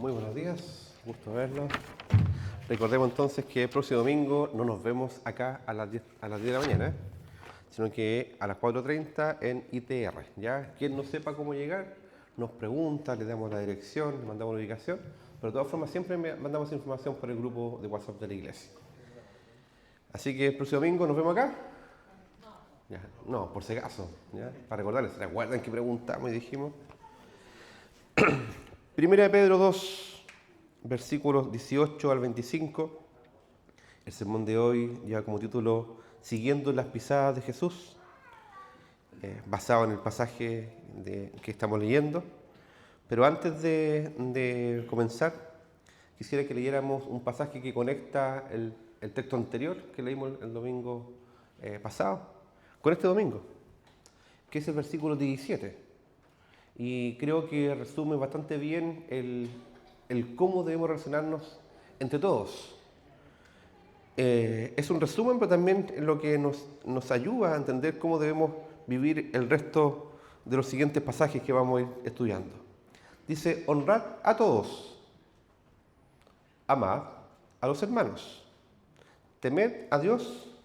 Muy buenos días, gusto verlos. Recordemos entonces que el próximo domingo no nos vemos acá a las 10 de la mañana, sino que a las 4:30 en ITR. ¿Ya? Quien no sepa cómo llegar, nos pregunta, le damos la dirección, le mandamos la ubicación, pero de todas formas siempre mandamos información por el grupo de WhatsApp de la iglesia. Así que el próximo domingo nos vemos acá. Ya, no, por si acaso, ¿ya? Para recordarles, ¿recuerdan que preguntamos y dijimos? Primera de Pedro 2, versículos 18 al 25. El sermón de hoy lleva como título Siguiendo las pisadas de Jesús, basado en el pasaje que estamos leyendo. Pero antes de comenzar, quisiera que leyéramos un pasaje que conecta el texto anterior que leímos el domingo pasado con este domingo, que es el versículo 17. Y creo que resume bastante bien el cómo debemos relacionarnos entre todos. Es un resumen, pero también lo que nos ayuda a entender cómo debemos vivir el resto de los siguientes pasajes que vamos a ir estudiando. Dice, honrad a todos, amad a los hermanos, temed a Dios,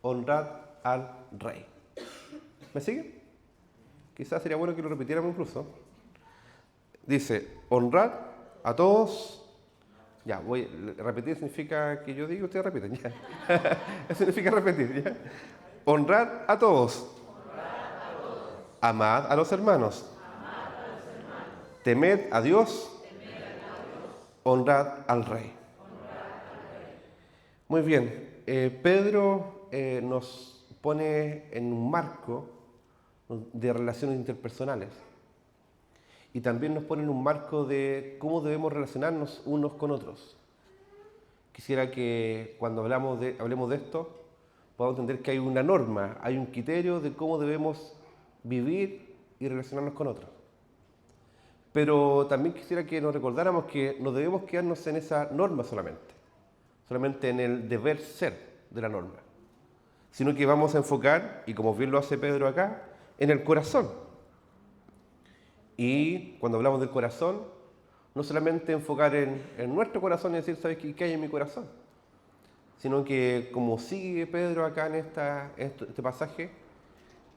honrad al Rey. ¿Me sigue? Quizás sería bueno que lo repitiéramos incluso. Dice, honrad a todos. Ya, repetir significa que yo digo y ustedes repiten. Ya. Eso significa repetir. ¿Ya? Honrad a todos. Amad a los hermanos. Temed a Dios. Honrad al Rey. Muy bien. Pedro nos pone en un marco de relaciones interpersonales y también nos pone en un marco de cómo debemos relacionarnos unos con otros. Quisiera que cuando hablemos de esto podamos entender que hay una norma, hay un criterio de cómo debemos vivir y relacionarnos con otros. Pero también quisiera que nos recordáramos que no debemos quedarnos en esa norma solamente en el deber ser de la norma, sino que vamos a enfocar, y como bien lo hace Pedro acá, en el corazón. Y cuando hablamos del corazón, no solamente enfocar en nuestro corazón y decir, ¿sabes qué hay en mi corazón? Sino que, como sigue Pedro acá en este pasaje,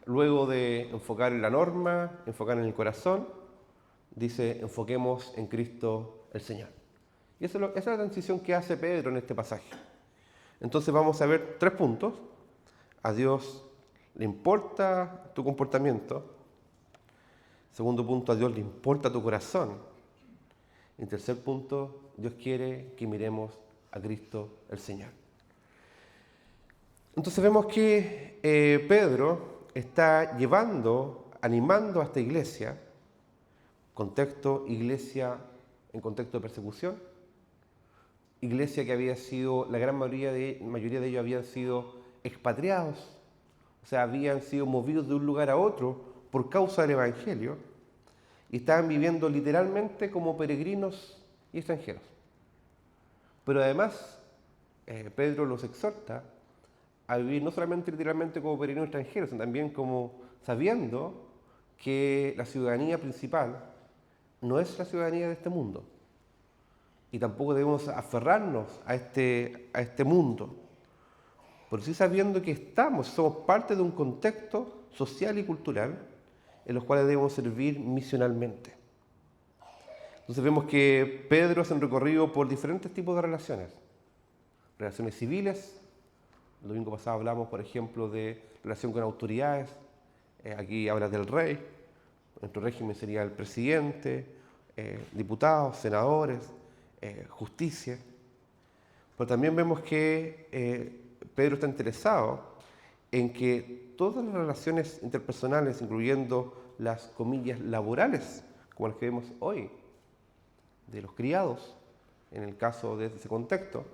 luego de enfocar en la norma, enfocar en el corazón, dice, enfoquemos en Cristo el Señor. Y esa es la transición que hace Pedro en este pasaje. Entonces vamos a ver 3 puntos. A Dios le importa tu comportamiento. Segundo punto, a Dios le importa tu corazón. En tercer punto, Dios quiere que miremos a Cristo el Señor. Entonces vemos que Pedro está animando a esta iglesia, iglesia en contexto de persecución, iglesia que había sido, la gran mayoría de ellos habían sido expatriados, o sea, habían sido movidos de un lugar a otro por causa del Evangelio, y estaban viviendo literalmente como peregrinos y extranjeros. Pero además, Pedro los exhorta a vivir no solamente literalmente como peregrinos extranjeros, sino también como sabiendo que la ciudadanía principal no es la ciudadanía de este mundo. Y tampoco debemos aferrarnos a este mundo, pero sí sabiendo que somos parte de un contexto social y cultural en los cuales debemos servir misionalmente. Entonces vemos que Pedro hace un recorrido por diferentes tipos de relaciones civiles. El domingo pasado hablamos, por ejemplo, de relación con autoridades. Aquí habla del rey. Nuestro régimen sería el presidente, diputados, senadores, justicia. Pero también vemos que Pedro está interesado en que todas las relaciones interpersonales, incluyendo las comillas laborales, como las que vemos hoy, de los criados, en el caso de ese contexto,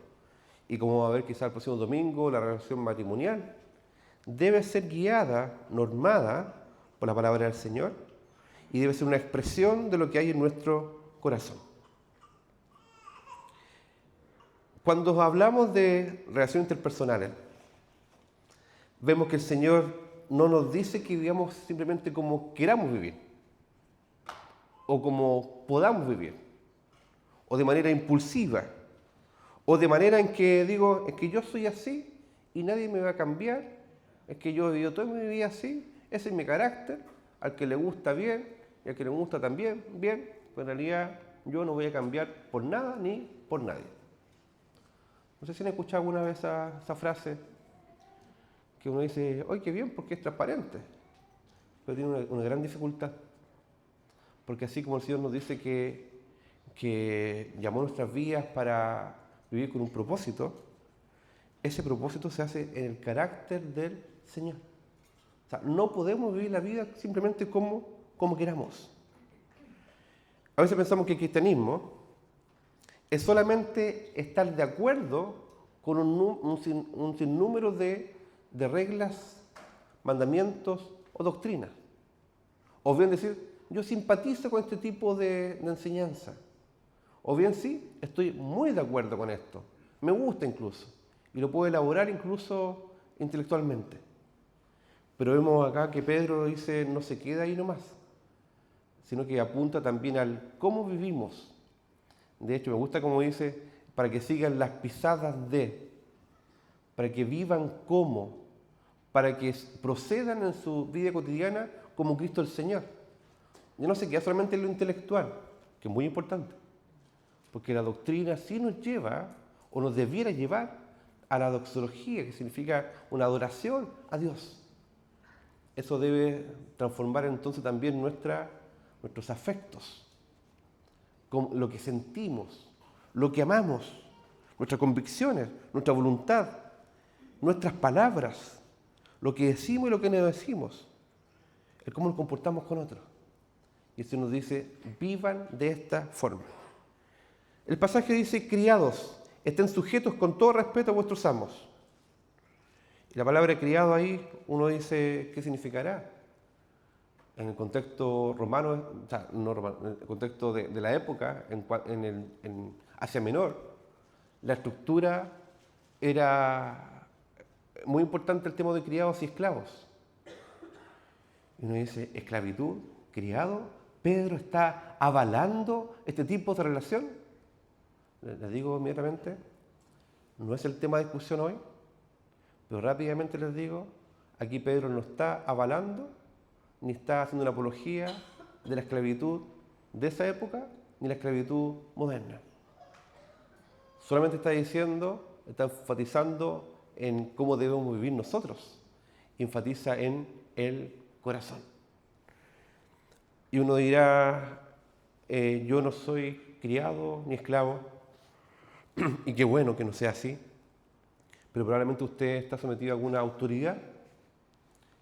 y como va a ver quizá el próximo domingo, la relación matrimonial, debe ser guiada, normada por la palabra del Señor, y debe ser una expresión de lo que hay en nuestro corazón. Cuando hablamos de relaciones interpersonales, vemos que el Señor no nos dice que vivamos simplemente como queramos vivir o como podamos vivir o de manera impulsiva, o de manera en que digo, es que yo soy así y nadie me va a cambiar, es que yo he vivido toda mi vida así, ese es mi carácter, al que le gusta bien y al que le gusta también bien, pero en realidad yo no voy a cambiar por nada ni por nadie. No sé si han escuchado alguna vez esa frase que uno dice, ¡ay, qué bien! Porque es transparente, pero tiene una gran dificultad. Porque así como el Señor nos dice que llamó nuestras vidas para vivir con un propósito, ese propósito se hace en el carácter del Señor. O sea, no podemos vivir la vida simplemente como queramos. A veces pensamos que el cristianismo es solamente estar de acuerdo con un sinnúmero de reglas, mandamientos o doctrinas. O bien decir, yo simpatizo con este tipo de enseñanza. O bien sí, estoy muy de acuerdo con esto. Me gusta incluso. Y lo puedo elaborar incluso intelectualmente. Pero vemos acá que Pedro dice, no se queda ahí nomás, sino que apunta también al cómo vivimos. De hecho, me gusta como dice, para que sigan las pisadas de, para que vivan como, para que procedan en su vida cotidiana como Cristo el Señor. Y no se queda solamente en lo intelectual, que es muy importante, porque la doctrina sí nos lleva, o nos debiera llevar, a la doxología, que significa una adoración a Dios. Eso debe transformar entonces también nuestros afectos, con lo que sentimos, lo que amamos, nuestras convicciones, nuestra voluntad, nuestras palabras, lo que decimos y lo que no decimos, el cómo nos comportamos con otros. Y eso nos dice, vivan de esta forma. El pasaje dice, criados, estén sujetos con todo respeto a vuestros amos. Y la palabra criado ahí, uno dice, ¿qué significará? En el contexto romano, o sea, no romano, en el contexto de la época, en Asia Menor, la estructura era muy importante el tema de criados y esclavos. Y uno dice, esclavitud, criado, ¿Pedro está avalando este tipo de relación? Les digo inmediatamente, no es el tema de discusión hoy, pero rápidamente les digo, aquí Pedro no está avalando, ni está haciendo una apología de la esclavitud de esa época, ni la esclavitud moderna. Solamente está diciendo, está enfatizando en cómo debemos vivir nosotros. Enfatiza en el corazón. Y uno dirá, yo no soy criado ni esclavo, y qué bueno que no sea así, pero probablemente usted está sometido a alguna autoridad,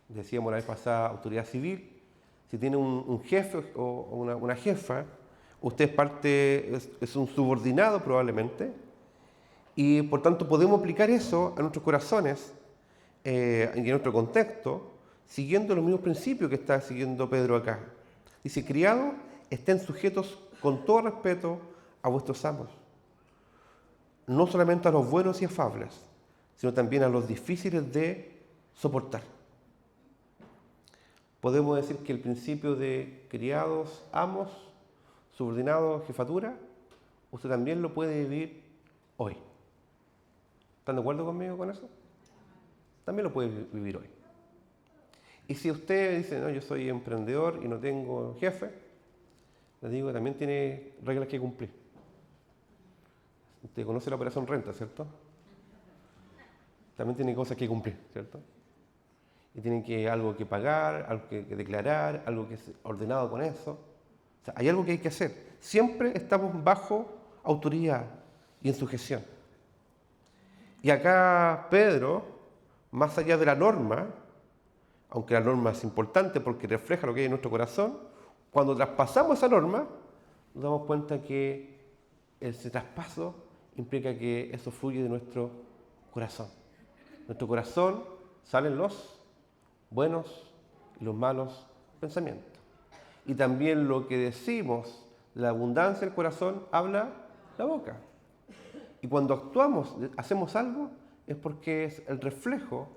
decíamos la vez pasada, autoridad civil. Si tiene un jefe o una jefa, usted es un subordinado probablemente, y por tanto podemos aplicar eso a nuestros corazones y en nuestro contexto, siguiendo los mismos principios que está siguiendo Pedro acá. Dice, criados, estén sujetos con todo respeto a vuestros amos, no solamente a los buenos y afables, sino también a los difíciles de soportar. Podemos decir que el principio de criados, amos, subordinados, jefatura, usted también lo puede vivir hoy. ¿Están de acuerdo conmigo con eso? También lo puede vivir hoy. Y si usted dice, no, yo soy emprendedor y no tengo jefe, les digo que también tiene reglas que cumplir. Usted conoce la operación renta, ¿cierto? También tiene cosas que cumplir, ¿cierto? Y tiene algo que pagar, algo que declarar, algo que es ordenado con eso. O sea, hay algo que hay que hacer. Siempre estamos bajo autoridad y en sujeción. Y acá Pedro, más allá de la norma, aunque la norma es importante porque refleja lo que hay en nuestro corazón, cuando traspasamos esa norma, nos damos cuenta que ese traspaso implica que eso fluye de nuestro corazón. De nuestro corazón salen los buenos y los malos pensamientos. Y también lo que decimos, la abundancia del corazón, habla la boca. Y cuando actuamos, hacemos algo, es porque es el reflejo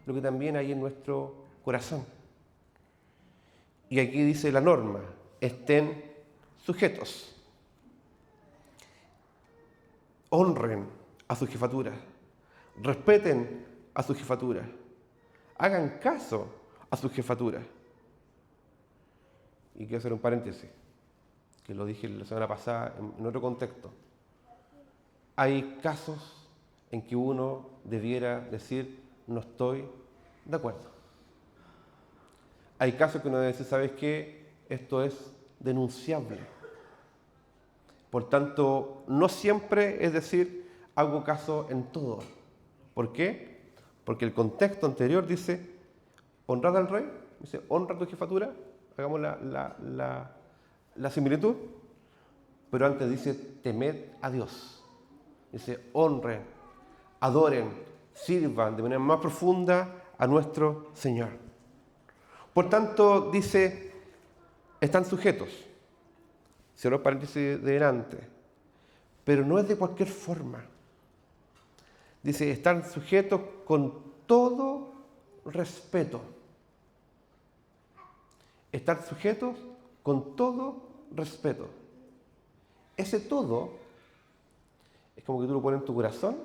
de lo que también hay en nuestro corazón. Y aquí dice la norma, estén sujetos. honren a su jefatura, respeten a su jefatura, hagan caso a su jefatura. Y quiero hacer un paréntesis, que lo dije la semana pasada en otro contexto. Hay casos en que uno debiera decir, no estoy de acuerdo. Hay casos que uno debe decir, ¿sabes qué? Esto es denunciable. Por tanto, no siempre es decir, hago caso en todo. ¿Por qué? Porque el contexto anterior dice, honrad al rey, dice, honra a tu jefatura, hagamos la similitud, pero antes dice, temed a Dios. Dice, honren, adoren, sirvan de manera más profunda a nuestro Señor. Por tanto, dice, están sujetos. Cierro el paréntesis de delante. Pero no es de cualquier forma. Dice, están sujetos con todo respeto. Estar sujetos con todo respeto. Ese todo es como que tú lo pones en tu corazón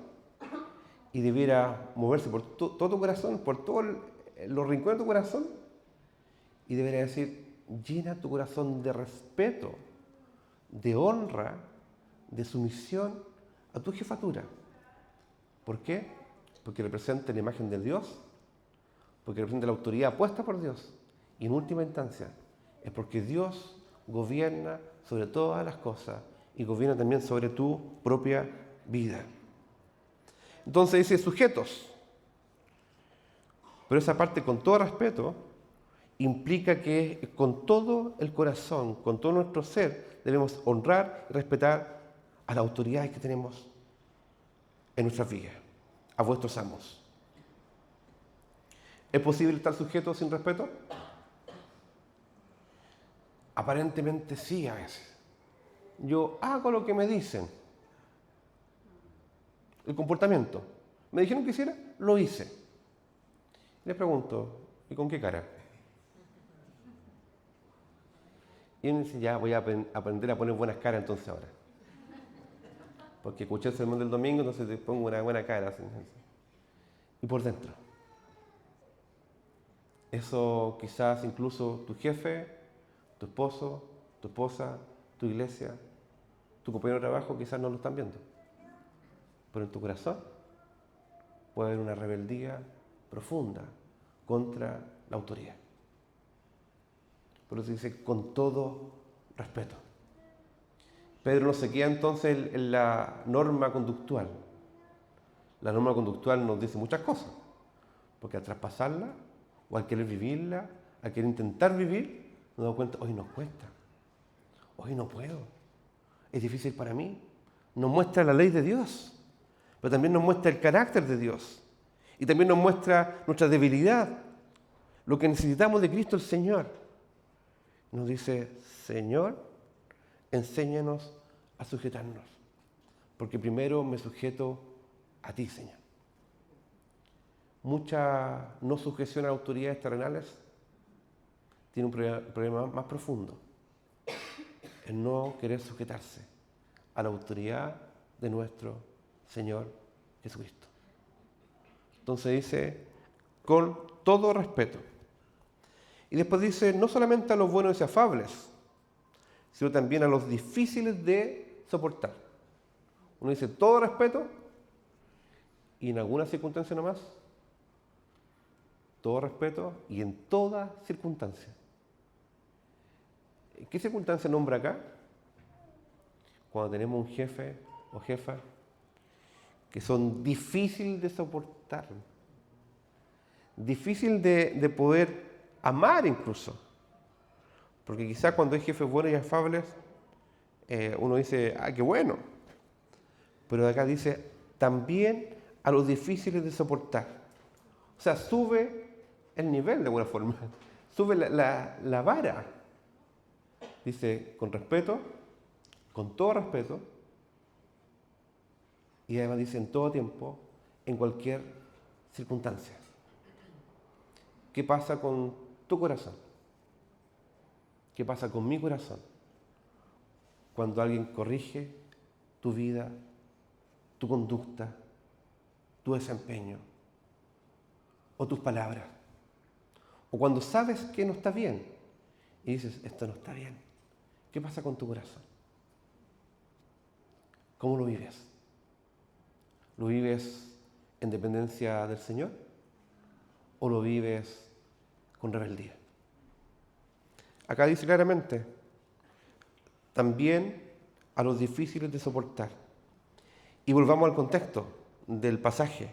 y debiera moverse por todo tu corazón, por todos los rincones de tu corazón, y debería decir, llena tu corazón de respeto, de honra, de sumisión a tu jefatura. ¿Por qué? Porque representa la imagen de Dios, porque representa la autoridad puesta por Dios, y en última instancia es porque Dios gobierna sobre todas las cosas y gobierna también sobre tu propia vida. Entonces dice sujetos, pero esa parte con todo respeto implica que con todo el corazón, con todo nuestro ser, debemos honrar y respetar a las autoridades que tenemos en nuestras vidas, a vuestros amos. ¿Es posible estar sujeto sin respeto? Aparentemente sí, a veces. Yo hago lo que me dicen. El comportamiento. Me dijeron que hiciera, lo hice. Les pregunto, ¿y con qué cara? Y él dice, ya voy a aprender a poner buenas caras entonces ahora. Porque escuché el sermón del domingo, entonces te pongo una buena cara. Y por dentro. Eso quizás incluso tu jefe, tu esposo, tu esposa, tu iglesia, tu compañero de trabajo quizás no lo están viendo. Pero en tu corazón puede haber una rebeldía profunda contra la autoridad. Por eso dice, con todo respeto. Pedro no se queda entonces en la norma conductual. La norma conductual nos dice muchas cosas, porque al traspasarla, o al querer vivirla, al querer intentar vivir, nos damos cuenta, hoy nos cuesta, hoy no puedo, es difícil para mí. Nos muestra la ley de Dios, pero también nos muestra el carácter de Dios, y también nos muestra nuestra debilidad, lo que necesitamos de Cristo el Señor. Nos dice, Señor, enséñanos a sujetarnos, porque primero me sujeto a ti, Señor. Mucha no sujeción a autoridades terrenales tiene un problema más profundo, el no querer sujetarse a la autoridad de nuestro Señor Jesucristo. Entonces dice, con todo respeto. Y después dice, no solamente a los buenos y afables, sino también a los difíciles de soportar. Uno dice, todo respeto, y en alguna circunstancia nomás, todo respeto y en toda circunstancia. ¿Qué circunstancia nombra acá? Cuando tenemos un jefe o jefa que son difíciles de soportar, difícil de poder amar incluso. Porque quizás cuando hay jefes buenos y afables, uno dice, qué bueno. Pero de acá dice, también a los difíciles de soportar. O sea, sube el nivel de alguna forma, sube la vara. Dice, con respeto, con todo respeto, y además dice, en todo tiempo, en cualquier circunstancia. ¿Qué pasa con tu corazón? ¿Qué pasa con mi corazón? Cuando alguien corrige tu vida, tu conducta, tu desempeño o tus palabras. O cuando sabes que no está bien y dices, esto no está bien. ¿Qué pasa con tu corazón? ¿Cómo lo vives? ¿Lo vives en dependencia del Señor o lo vives con rebeldía? Acá dice claramente, también a los difíciles de soportar. Y volvamos al contexto del pasaje.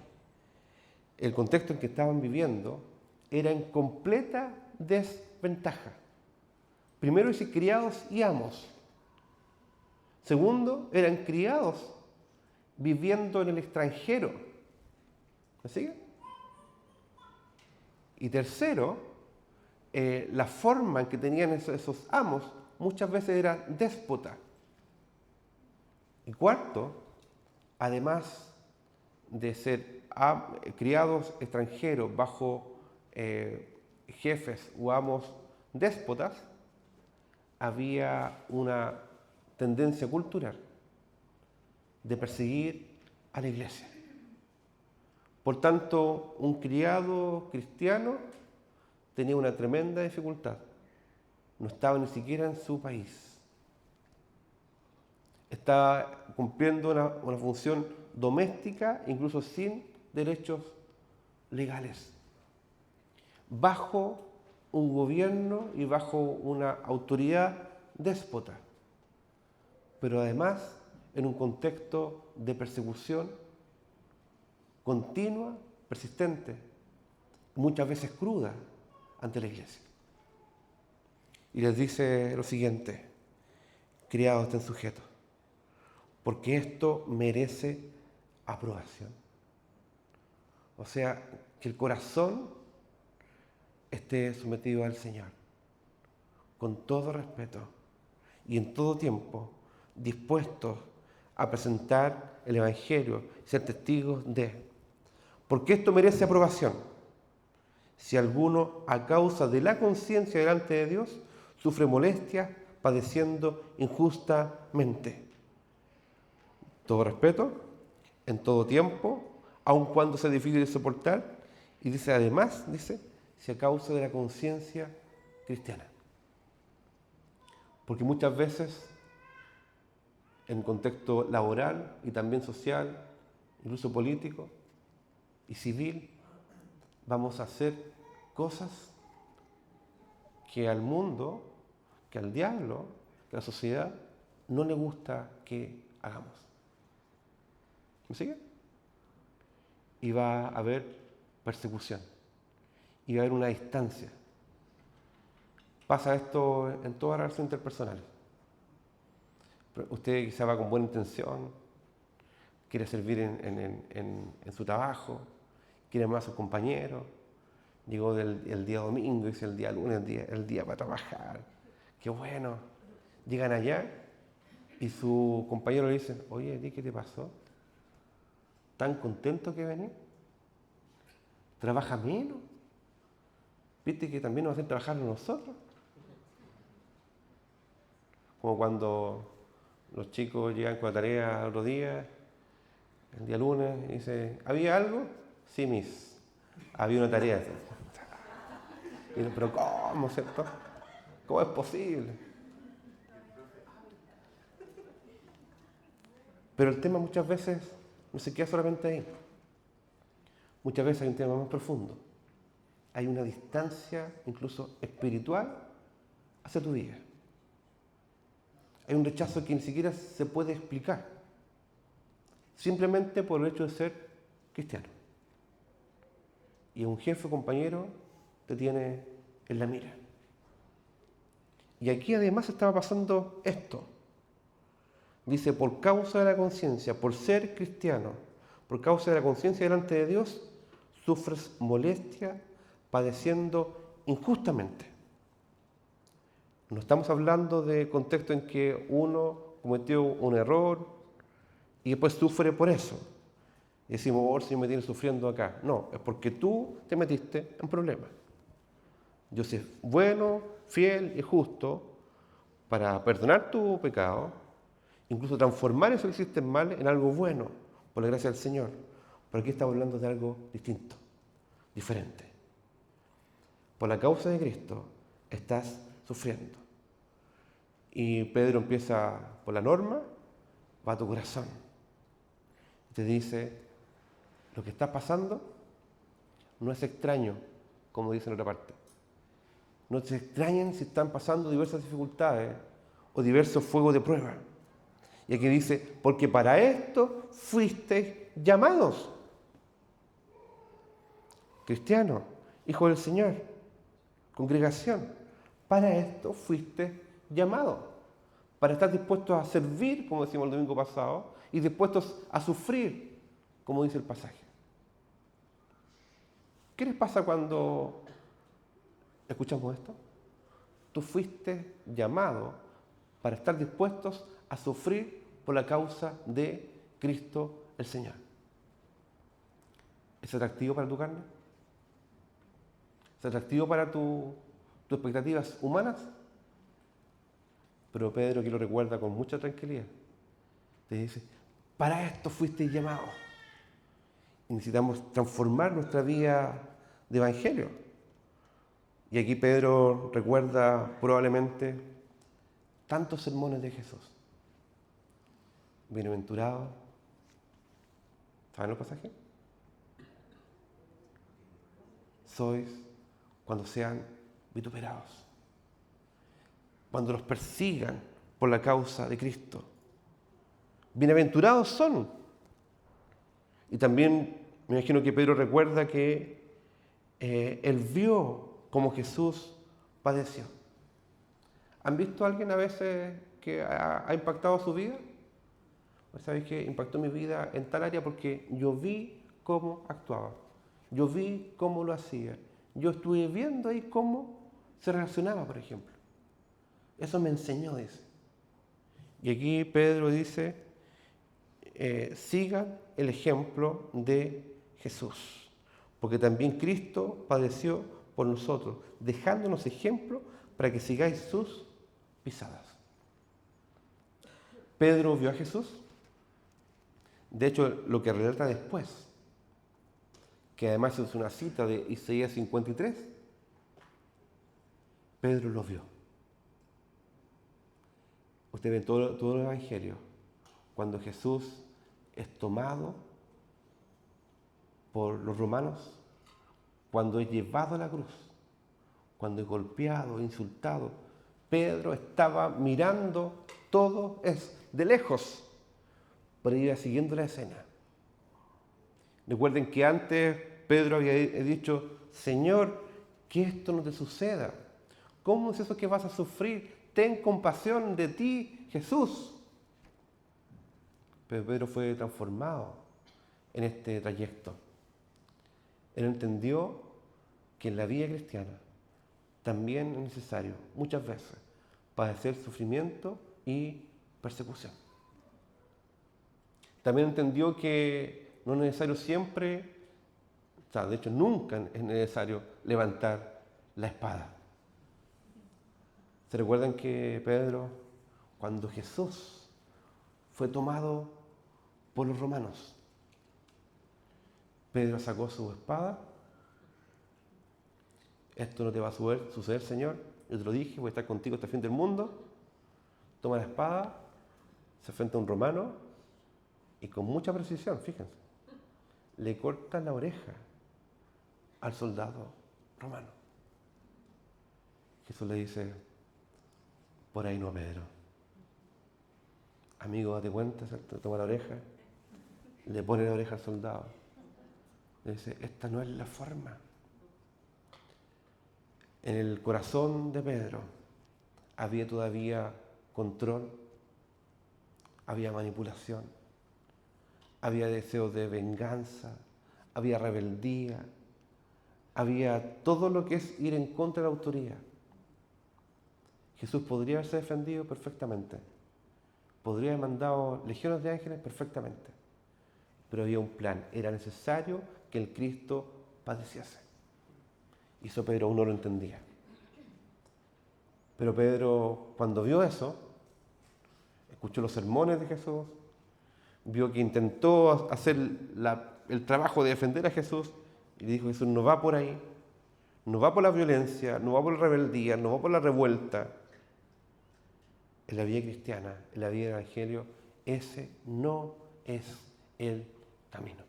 El contexto en que estaban viviendo era en completa desventaja. Primero dice criados y amos. Segundo, eran criados viviendo en el extranjero. ¿Me sigue? Y tercero, la forma en que tenían esos amos muchas veces era déspota. Y cuarto, además de ser criados extranjeros bajo jefes o amos déspotas, había una tendencia cultural de perseguir a la iglesia. Por tanto, un criado cristiano tenía una tremenda dificultad. No estaba ni siquiera en su país. Estaba cumpliendo una función doméstica, incluso sin derechos legales, bajo un gobierno y bajo una autoridad déspota, pero además en un contexto de persecución continua, persistente, muchas veces cruda ante la iglesia. Y les dice lo siguiente: criados, estén sujetos, porque esto merece aprobación. O sea, que el corazón esté sometido al Señor, con todo respeto y en todo tiempo, dispuestos a presentar el Evangelio y ser testigos de. Porque esto merece aprobación. Si alguno, a causa de la conciencia delante de Dios, sufre molestias padeciendo injustamente. Todo respeto, en todo tiempo, aun cuando sea difícil de soportar. Y dice además, si a causa de la conciencia cristiana. Porque muchas veces, en contexto laboral y también social, incluso político y civil, vamos a hacer cosas que al mundo, que al diablo, que a la sociedad no le gusta que hagamos. ¿Me sigue? Y va a haber persecución. Y va a haber una distancia. Pasa esto en todas las relaciones interpersonales. Usted quizá va con buena intención, quiere servir en su trabajo, quiere más a sus compañeros. Llegó el día domingo, dice el día lunes, el día para trabajar. Qué bueno. Llegan allá y su compañero le dice, oye, ¿qué te pasó? ¿Tan contento que venís? ¿Trabaja menos? ¿Viste que también nos hacen trabajar nosotros? Como cuando los chicos llegan con la tarea otro día, el día lunes, y dice, ¿había algo? Sí, miss. Había una tarea. Y dice, pero ¿cómo, cierto? ¿Cómo es posible? Pero el tema muchas veces no se queda solamente ahí. Muchas veces hay un tema más profundo. Hay una distancia, incluso espiritual, hacia tu vida. Hay un rechazo que ni siquiera se puede explicar, simplemente por el hecho de ser cristiano. Y un jefe o compañero te tiene en la mira. Y aquí además estaba pasando esto. Dice, por causa de la conciencia, por ser cristiano, por causa de la conciencia delante de Dios, sufres molestia padeciendo injustamente. No estamos hablando de contexto en que uno cometió un error y después sufre por eso. Y decimos, oh, si me tienes sufriendo acá. No, es porque tú te metiste en problemas. Dios es bueno, fiel y justo para perdonar tu pecado, incluso transformar eso que hiciste mal en algo bueno, por la gracia del Señor. Pero aquí estamos hablando de algo distinto, diferente. Por la causa de Cristo estás sufriendo. Y Pedro empieza por la norma, va a tu corazón. Y te dice, lo que está pasando no es extraño, como dice en otra parte. No se extrañen si están pasando diversas dificultades o diversos fuegos de prueba. Y aquí dice, porque para esto fuisteis llamados. Cristiano, hijo del Señor, congregación, para esto fuiste llamado, para estar dispuestos a servir, como decimos el domingo pasado, y dispuestos a sufrir, como dice el pasaje. ¿Qué les pasa cuando escuchamos esto? Tú fuiste llamado para estar dispuestos a sufrir por la causa de Cristo el Señor. ¿Es atractivo para tu carne? ¿Es atractivo para tus expectativas humanas? Pero Pedro aquí lo recuerda con mucha tranquilidad. Te dice, para esto fuiste llamado. Y necesitamos transformar nuestra vida de evangelio. Y aquí Pedro recuerda probablemente tantos sermones de Jesús. Bienaventurado. ¿Saben los pasajes? Sois cuando sean vituperados, cuando los persigan por la causa de Cristo. Bienaventurados son. Y también me imagino que Pedro recuerda que él vio cómo Jesús padeció. ¿Han visto a alguien a veces que ha impactado su vida? Pues sabéis que impactó mi vida en tal área porque yo vi cómo actuaba. Yo vi cómo lo hacía. Yo estuve viendo ahí cómo se relacionaba, por ejemplo. Eso me enseñó, dice. Y aquí Pedro dice, sigan el ejemplo de Jesús. Porque también Cristo padeció por nosotros, dejándonos ejemplo para que sigáis sus pisadas. Pedro vio a Jesús. De hecho, lo que relata después, que además es una cita de Isaías 53, Pedro lo vio. Usted ve todo el Evangelio, cuando Jesús es tomado por los romanos, cuando es llevado a la cruz, cuando es golpeado, insultado, Pedro estaba mirando todo es de lejos, pero iba siguiendo la escena. Recuerden que antes Pedro había dicho, Señor, que esto no te suceda. ¿Cómo es eso que vas a sufrir? Ten compasión de ti, Jesús. Pero Pedro fue transformado en este trayecto. Él entendió que en la vida cristiana también es necesario, muchas veces, padecer sufrimiento y persecución. También entendió que no es necesario siempre, de hecho nunca es necesario levantar la espada. ¿Se recuerdan que Pedro, cuando Jesús fue tomado por los romanos, Pedro sacó su espada? Esto no te va a suceder, Señor. Yo te lo dije, voy a estar contigo hasta el fin del mundo. Toma la espada, se enfrenta a un romano y con mucha precisión, fíjense, le corta la oreja al soldado romano. Jesús le dice, por ahí no, Pedro. Amigo, date cuenta, ¿cierto? Toma la oreja, le pone la oreja al soldado. Le dice, esta no es la forma. En el corazón de Pedro había todavía control, había manipulación, había deseos de venganza, había rebeldía, había todo lo que es ir en contra de la autoridad. Jesús podría haberse defendido perfectamente, podría haber mandado legiones de ángeles perfectamente, pero había un plan, era necesario que el Cristo padeciese. Y eso Pedro aún no lo entendía. Pero Pedro, cuando vio eso, escuchó los sermones de Jesús, vio que intentó hacer el trabajo de defender a Jesús y le dijo: Jesús no va por ahí, no va por la violencia, no va por la rebeldía, no va por la revuelta. En la vida cristiana, en la vida del Evangelio, ese no es el camino.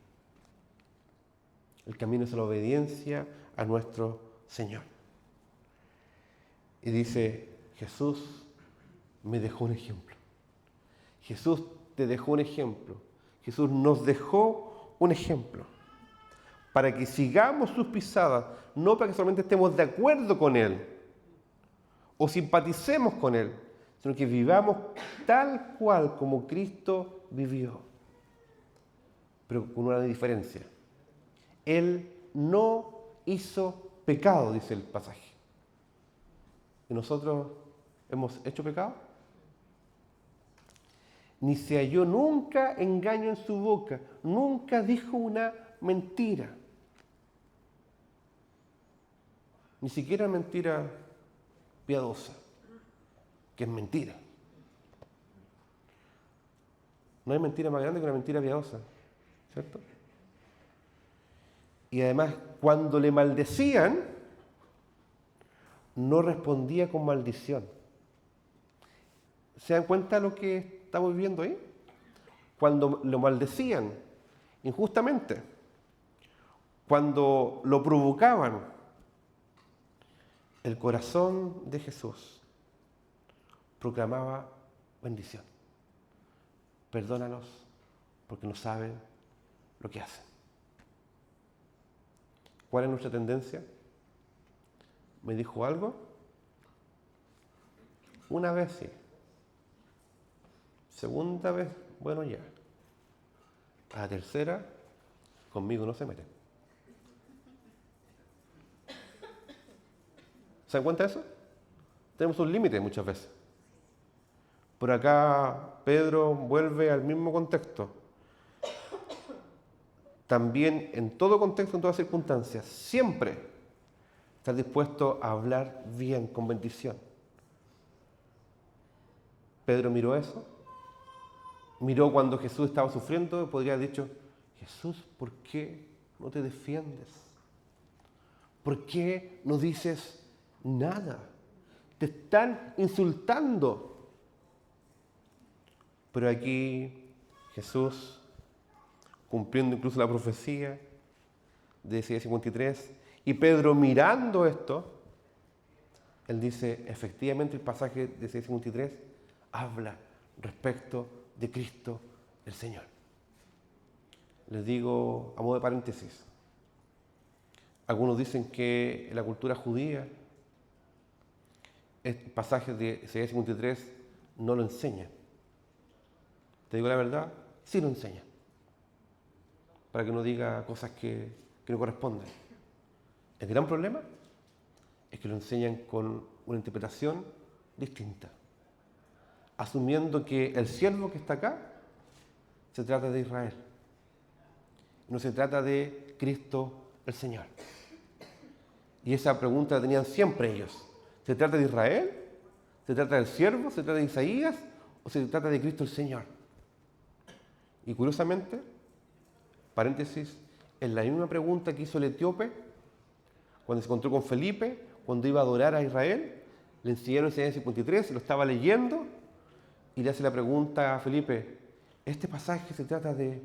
El camino es la obediencia a nuestro Señor. Y dice: Jesús me dejó un ejemplo. Jesús te dejó un ejemplo. Jesús nos dejó un ejemplo para que sigamos sus pisadas, no para que solamente estemos de acuerdo con Él o simpaticemos con Él, sino que vivamos tal cual como Cristo vivió. Pero con una diferencia. Él no hizo pecado, dice el pasaje. ¿Y nosotros hemos hecho pecado? Ni se halló nunca engaño en su boca, nunca dijo una mentira. Ni siquiera mentira piadosa, que es mentira. No hay mentira más grande que una mentira piadosa, ¿cierto? Y además, cuando le maldecían, no respondía con maldición. ¿Se dan cuenta de lo que estamos viviendo ahí? Cuando lo maldecían injustamente, cuando lo provocaban, el corazón de Jesús proclamaba bendición. Perdónalos porque no saben lo que hacen. ¿Cuál es nuestra tendencia? ¿Me dijo algo? Una vez sí. Segunda vez, bueno ya. A la tercera, conmigo no se mete. ¿Se dan cuenta de eso? Tenemos un límite muchas veces. Por acá Pedro vuelve al mismo contexto. También en todo contexto, en todas circunstancias, siempre estar dispuesto a hablar bien, con bendición. Pedro miró eso, miró cuando Jesús estaba sufriendo y podría haber dicho: Jesús, ¿por qué no te defiendes? ¿Por qué no dices nada? Te están insultando. Pero aquí Jesús, cumpliendo incluso la profecía de Isaías 53, y Pedro mirando esto, él dice: efectivamente el pasaje de Isaías 53 habla respecto de Cristo el Señor. Les digo a modo de paréntesis, algunos dicen que en la cultura judía este pasaje de Isaías 53 no lo enseña. Te digo la verdad, sí lo enseña, para que no diga cosas que no corresponden. El gran problema es que lo enseñan con una interpretación distinta, asumiendo que el siervo que está acá se trata de Israel, no se trata de Cristo el Señor. Y esa pregunta la tenían siempre ellos: ¿se trata de Israel? ¿Se trata del siervo? ¿Se trata de Isaías? ¿O se trata de Cristo el Señor? Y curiosamente, paréntesis, es la misma pregunta que hizo el etíope cuando se encontró con Felipe, cuando iba a adorar a Israel. Le enseñaron Isaías 53, lo estaba leyendo y le hace la pregunta a Felipe: ¿este pasaje se trata de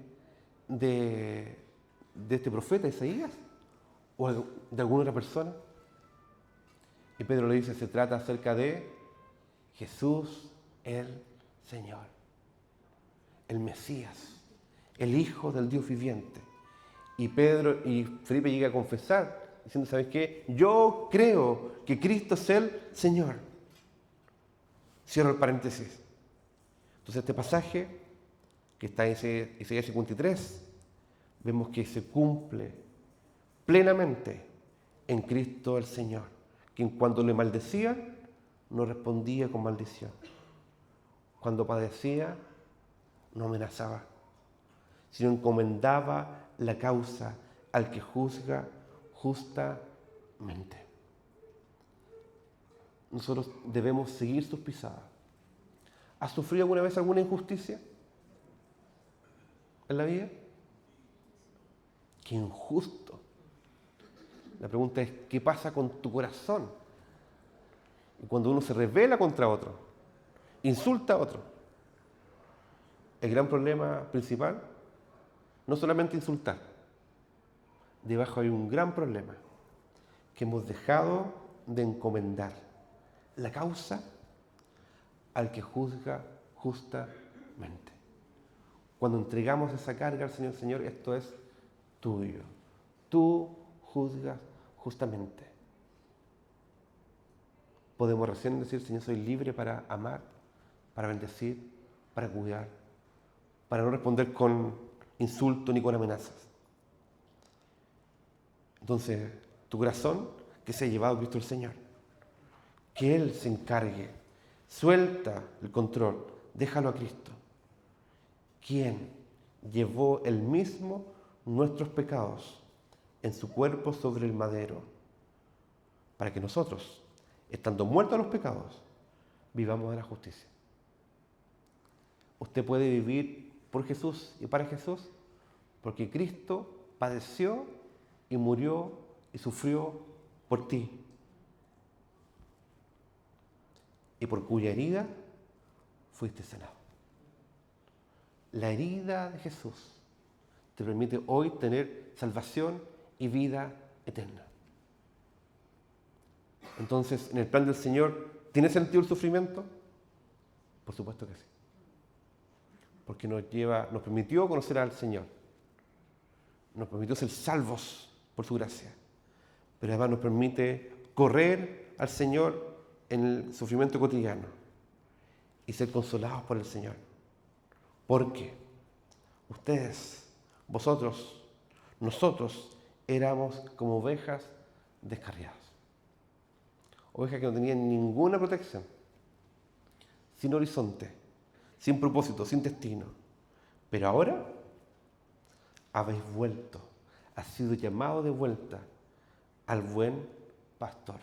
este profeta Isaías o de alguna otra persona? Y Pedro le dice: se trata acerca de Jesús el Señor, el Mesías, el Hijo del Dios viviente. Y Felipe llega a confesar, diciendo: ¿sabes qué? Yo creo que Cristo es el Señor. Cierro el paréntesis. Entonces este pasaje, que está en Isaías 53, vemos que se cumple plenamente en Cristo el Señor, quien cuando le maldecían, no respondía con maldición. Cuando padecía, no amenazaba, sino encomendaba la causa al que juzga justamente. Nosotros debemos seguir sus pisadas. ¿Has sufrido alguna vez alguna injusticia? en la vida? Qué injusto. La pregunta es, ¿qué pasa con tu corazón? Y cuando uno se rebela contra otro, insulta a otro, el gran problema principal, no solamente insultar, debajo hay un gran problema, que hemos dejado de encomendar la causa al que juzga justamente. Cuando entregamos esa carga al Señor, Señor, esto es tuyo. Tú juzgas justamente. Podemos recién decir, Señor, soy libre para amar, para bendecir, para cuidar, para no responder con insultos ni con amenazas. Entonces, tu corazón que se ha llevado a Cristo el Señor, que Él se encargue, suelta el control, déjalo a Cristo, quien llevó Él mismo nuestros pecados en su cuerpo sobre el madero, para que nosotros, estando muertos a los pecados, vivamos en la justicia. Usted puede vivir por Jesús y para Jesús, porque Cristo padeció y murió y sufrió por ti, y por cuya herida fuiste sanado. La herida de Jesús te permite hoy tener salvación y vida eterna. Entonces, en el plan del Señor, ¿tiene sentido el sufrimiento? Por supuesto que sí. Porque nos permitió conocer al Señor. Nos permitió ser salvos por su gracia. Pero además nos permite correr al Señor en el sufrimiento cotidiano y ser consolados por el Señor. Porque ustedes, vosotros, nosotros éramos como ovejas descarriadas. Ovejas que no tenían ninguna protección, sin horizonte, sin propósito, sin destino. Pero ahora habéis vuelto, has sido llamado de vuelta al buen pastor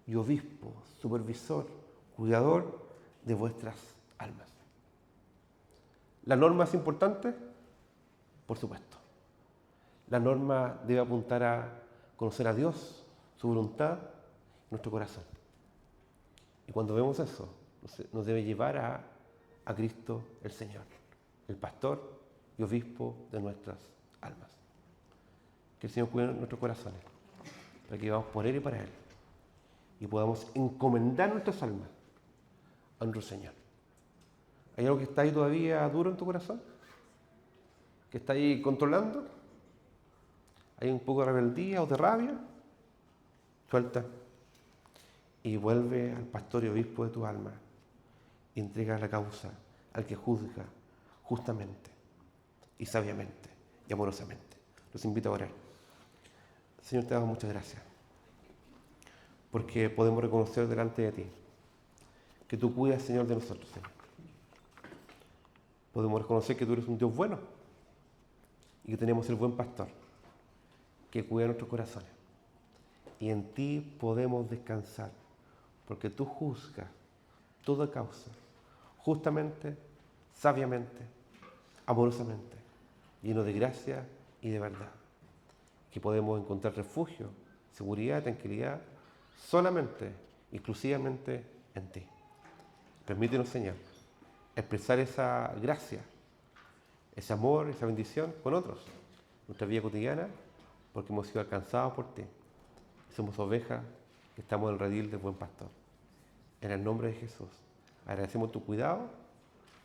y obispo, supervisor, cuidador de vuestras almas. ¿La norma es importante? Por supuesto. La norma debe apuntar a conocer a Dios, su voluntad, nuestro corazón. Y cuando vemos eso, nos debe llevar a Cristo el Señor, el pastor y obispo de nuestras almas. Que el Señor cuide nuestros corazones, para que vivamos por Él y para Él, y podamos encomendar nuestras almas a nuestro Señor. ¿Hay algo que está ahí todavía duro en tu corazón? ¿Que está ahí controlando? ¿Hay un poco de rebeldía o de rabia? Suelta y vuelve al pastor y obispo de tu alma y entrega la causa al que juzga justamente y sabiamente y amorosamente. Los invito a orar. Señor, te damos muchas gracias porque podemos reconocer delante de ti que tú cuidas, Señor, de nosotros, Señor. Podemos reconocer que tú eres un Dios bueno y que tenemos el buen pastor que cuida nuestros corazones. Y en ti podemos descansar, porque tú juzgas toda causa, justamente, sabiamente, amorosamente, lleno de gracia y de verdad. Que podemos encontrar refugio, seguridad, tranquilidad, solamente, exclusivamente en ti. Permítenos, Señor, expresar esa gracia, ese amor, esa bendición con otros, en nuestra vida cotidiana, porque hemos sido alcanzados por ti. Somos ovejas que estamos en el redil del buen pastor. En el nombre de Jesús, agradecemos tu cuidado,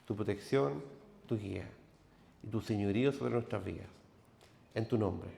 tu protección, tu guía y tu señorío sobre nuestras vidas. En tu nombre.